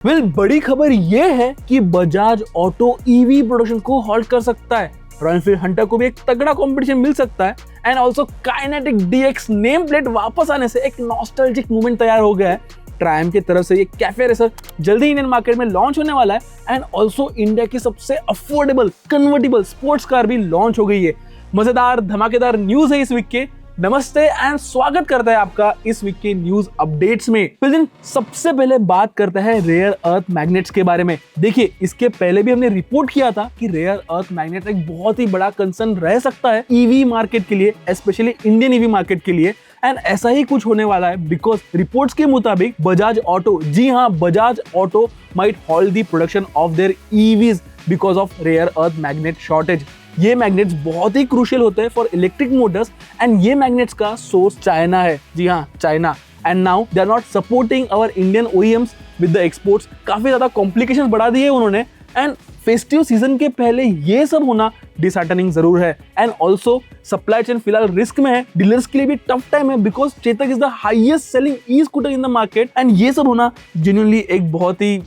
बड़ी खबर ये है कि बजाज ऑटो ईवी प्रोडक्शन को हॉल्ट कर सकता है। रॉयल एनफील्ड हंटर को भी एक तगड़ा कंपटीशन मिल सकता है and also kinetic DX name plate वापस आने से एक नॉस्टैल्जिक मूवमेंट तैयार हो गया है। ट्रायम्फ की तरफ से ये कैफे रेसर जल्दी इंडियन मार्केट में लॉन्च होने वाला है एंड ऑल्सो इंडिया की सबसे अफोर्डेबल कन्वर्टेबल स्पोर्ट्स कार भी लॉन्च हो गई है। मजेदार धमाकेदार न्यूज है इस वीक के। नमस्ते एंड स्वागत करता है आपका इस वीक के न्यूज अपडेट्स में। फिर सबसे पहले बात करते हैं रेयर अर्थ मैग्नेट्स के बारे में। देखिए, इसके पहले भी हमने रिपोर्ट किया था कि रेयर अर्थ मैग्नेट एक बहुत ही बड़ा कंसर्न रह सकता है ईवी मार्केट के लिए, स्पेशली इंडियन ईवी मार्केट के लिए। एंड ऐसा ही कुछ होने वाला है बिकॉज रिपोर्ट्स के मुताबिक बजाज ऑटो, जी हाँ, Bajaj Auto might halt the production of their EVs because of rare earth magnet shortage. ये मैग्नेट्स बहुत ही क्रूशियल होते हैं फॉर इलेक्ट्रिक मोटर्स एंड ये मैग्नेट्स का सोर्स चाइना है, जी हाँ, China. And now they are not supporting our Indian OEMs with the exports. काफी ज्यादा कॉम्प्लिकेशंस बढ़ा दिए उन्होंने एंड फेस्टिव सीजन के पहले ये सब होना डिसहार्टनिंग जरूर है। एंड ऑल्सो सप्लाई चेन फिलहाल रिस्क में है, डीलर्स के लिए भी टफ टाइम है because Chetak is the highest selling e scooter in the market and ये सब होना जेन्युइनली एक बहुत ही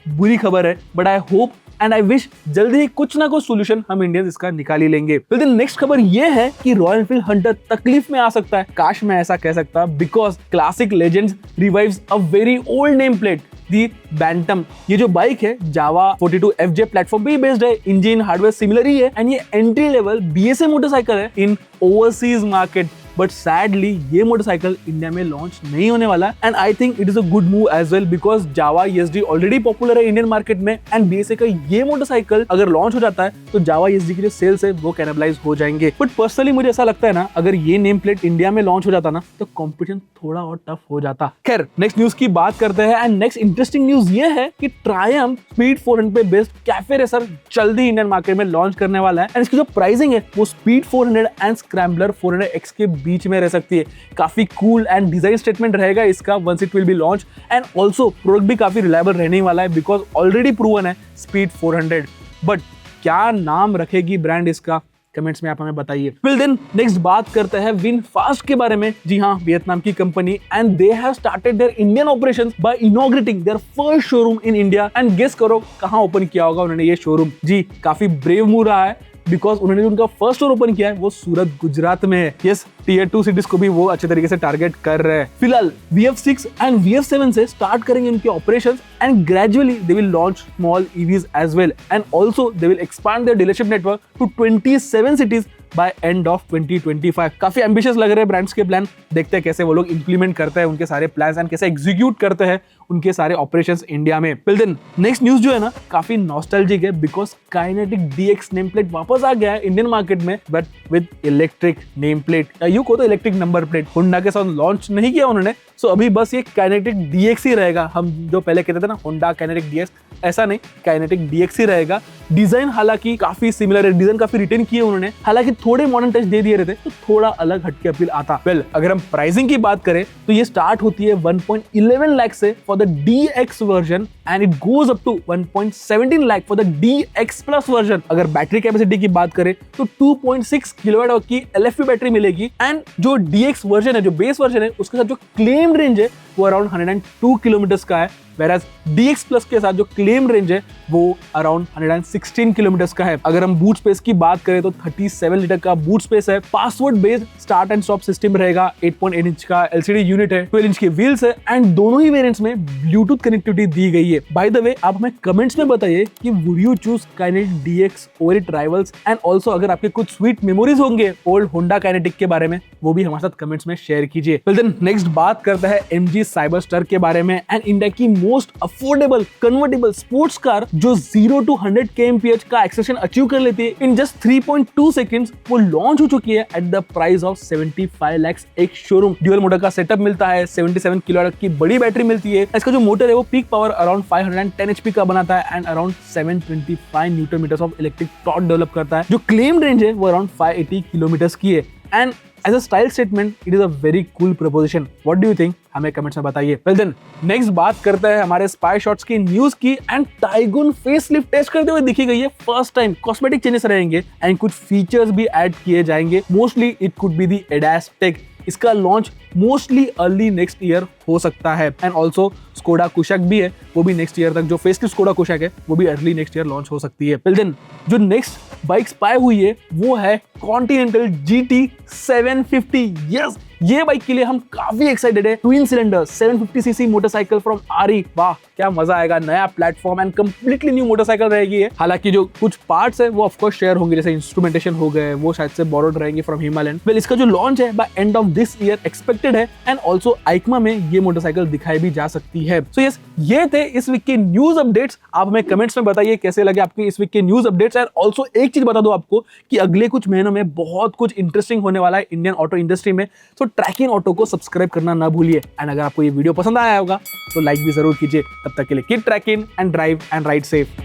बुरी खबर है। But I hope and I wish जल्दी ही कुछ ना कुछ सोल्यूशन हम इंडियंस इसका निकाल ही लेंगे। फिर नेक्स्ट खबर ये है कि रॉयल एनफील्ड हंटर तकलीफ में आ सकता है। काश मैं ऐसा कह सकता because Classic Legends revives a very old name plate, the Bantam. ये जो बाइक है जावा 42FJ प्लेटफॉर्म पे ही बेस्ड है, इंजन हार्डवेयर सिमिलर ही है एंड ये एंट्री लेवल BSA मोटरसाइकिल है in overseas market. But sadly ये मोटरसाइकिल इंडिया में लॉन्च नहीं होने वाला and I think it is a good move as well because Jawa ESD already popular है इंडियन मार्केट में एंड BSA का ये मोटरसाइकिल अगर लॉन्च हो जाता है तो जावा ESD की जो सेल्स है वो कैनबलाइज हो जाएंगे। बट पर्सनली मुझे ऐसा लगता है ना, अगर ये नेम प्लेट इंडिया में लॉन्च हो जाता ना तो कॉम्पिटिशन थोड़ा और टफ हो जाता। खैर, नेक्स्ट न्यूज की बात करते हैं एंड नेक्स्ट इंटरेस्टिंग न्यूज ये है कि ट्रायम्फ स्पीड 400 पे बेस्ड कैफे रेसर जल्दी इंडियन मार्केट में लॉन्च करने वाला है एंड इसकी जो प्राइसिंग है वो स्पीड 400 एंड स्क्रैम्बलर 400X के बीच में रह सकती है। काफी कूल एंड डिजाइन स्टेटमेंट रहेगा इसका once it will be launch and also product भी काफी रिलायबल रहने वाला है बिकॉज ऑलरेडी प्रूवन है स्पीड 400। बट क्या नाम रखेगी ब्रांड इसका, कमेंट्स में आप हमें बताइए। फिर देन नेक्स्ट बात करते हैं विनफास्ट के बारे में। जी हाँ, वियतनाम की company and they have started their Indian operations by inaugurating their first showroom in India and guess करो कहां ओपन किया होगा उन्होंने ये शोरूम। जी, काफी ब्रेव मूव रहा है बिकॉज उन्होंने जो उनका फर्स्ट स्टोर ओपन किया है वो सूरत गुजरात में है। यस, Tier 2 सिटीज को भी वो अच्छे तरीके से टारगेट कर रहे हैं। फिलहाल VF6 एंड VF7 से स्टार्ट करेंगे उनके operations and gradually they will launch small EVs as well and also they will expand their dealership network to 27 cities by end of 2025। काफी एम्बिशियस लग रहे हैं ब्रांड्स के प्लान। देखते हैं कैसे वो लोग इंप्लीमेंट करते हैं उनके सारे प्लान्स एंड कैसे एग्जीक्यूट करते हैं उनके सारे ऑपरेशंस इंडिया में। फिर देन नेक्स्ट न्यूज जो है ना काफी नॉस्टैल्जिक है because kinetic DX name plate वापस आ गया है इंडियन मार्केट में but with electric name plate, you को तो इलेक्ट्रिक नंबर प्लेट। होंडा के साथ लॉन्च नहीं किया उन्होंने, सो अभी बस ये काइनेटिक DX ही रहेगा। हम जो पहले कहते थे ना होंडा काइनेटिक DX, ऐसा नहीं, काइनेटिक DX ही रहेगा। डिजाइन हालांकि काफी सिमिलर है, डिजाइन काफी रिटेन किए उन्होंने, हालांकि थोड़े मॉडर्न टच दे दिए रहते तो थोड़ा अलग हटके अपील आता। वेल, अगर हम प्राइसिंग की बात करें तो ये स्टार्ट होती है 1.11 लाख से for the DX version and it goes up to 1.17 lakh for the DX plus version. अगर बैटरी कैपेसिटी की बात करें तो 2.6 किलोवाट की LFP बैटरी मिलेगी एंड जो DX वर्जन है, जो बेस वर्जन है, उसके साथ जो क्लेम रेंज है वो अराउंड 102 किलोमीटर्स का है, whereas DX प्लस के साथ जो क्लेम रेंज है वो अराउंड 116 किलोमीटर्स का है। अगर हम बूट स्पेस की बात करें तो 37 लीटर का बूट स्पेस है, password based start and stop system रहेगा, 8.8 इंच का LCD यूनिट है, 12 इंच के व्हील्स है एंड दोनों ही वेरिएंट्स में ब्लूटूथ कनेक्टिविटी दी गई है। बाय द वे, आप हमें कमेंट्स में बताइए कि would you choose kinetic DX over it rivals and also अगर आपके कुछ स्वीट मेमोरीज होंगे ओल्ड होंडा काइनेटिक के बारे में वो भी हमारे साथ कमेंट्स में शेयर कीजिए। फिर देन नेक्स्ट बात करता है MG साइबरस्टर के बारे में एंड इंडिया की most affordable convertible sports car जो 0 to 100 kmph का एक्सेलेरेशन अचीव कर लेती है इन जस्ट 3.2 सेकंड्स। वो लॉन्च हो चुकी है at the price of 75 lakhs। एक शोरूम ड्यूअल मोटर का सेटअप मिलता है, 77 किलोवाट की बड़ी बैटरी मिलती है। इसका जो मोटर है वो पीक पावर अराउंड 510 HP का बनाता है and around 725 newton metres of electric torque develop करता है। जो क्लेम रेंज है वो अराउंड 580 किलोमीटर्स की है and as a style statement it is a very cool preposition. What do you think, हमें कमेंट्स में बताइए। वेल देन नेक्स्ट बात करते हैं हमारे स्पाई शॉट्स की न्यूज की एंड टाइगुन फेसलिफ्ट टेस्ट करते हुए दिखी गई है फर्स्ट टाइम। कॉस्मेटिक चेंजेस रहेंगे एंड कुछ फीचर्स भी ऐड किए जाएंगे। Mostly it could be the ADAS take. इसका launch mostly early next year हो सकता है एंड ऑल्सो स्कोडा कुशक भी है, वो भी नेक्स्ट ईयर तक, जो फेसलिफ्ट स्कोडा कुशक है वो भी अर्ली नेक्स्ट ईयर लॉन्च हो सकती है। फिर देन जो नेक्स्ट बाइक स्पाई हुई है वो है कॉन्टिनेंटल GT 750। यस, ये बाइक के लिए हम काफी एक्साइटेड है। Twin cylinder 750cc motorcycle from आरी, वाह क्या मजा आएगा, नया platform and completely new motorcycle रहेगी ये। हालांकि जो कुछ पार्ट्स है वो ऑफ कोर्स शेयर होंगे, जैसे इंस्ट्रूमेंटेशन हो गए वो शायद से बोरोड रहेंगे फ्रॉम हिमालयन। वेल, इसका जो लॉन्च है by end of this year expected है एंड ऑल्सो आइकमा में ये मोटरसाइकिल दिखाई भी जा सकती है। सो यस, ये थे इस वीक के न्यूज अपडेट्स। आप हमें कमेंट्स में बताइए कैसे लगे आपके इस वीक के न्यूज अपडेट्स। एंड ऑल्सो एक चीज बता दो आपको कि अगले कुछ महीनों में बहुत कुछ इंटरेस्टिंग होने वाला है इंडियन ऑटो इंडस्ट्री में। तो ट्रैकिंग ऑटो को सब्सक्राइब करना ना भूलिए। एंड अगर आपको ये वीडियो पसंद आया होगा तो लाइक भी जरूर कीजिए। तब तक के लिए keep trekking and drive and ride safe.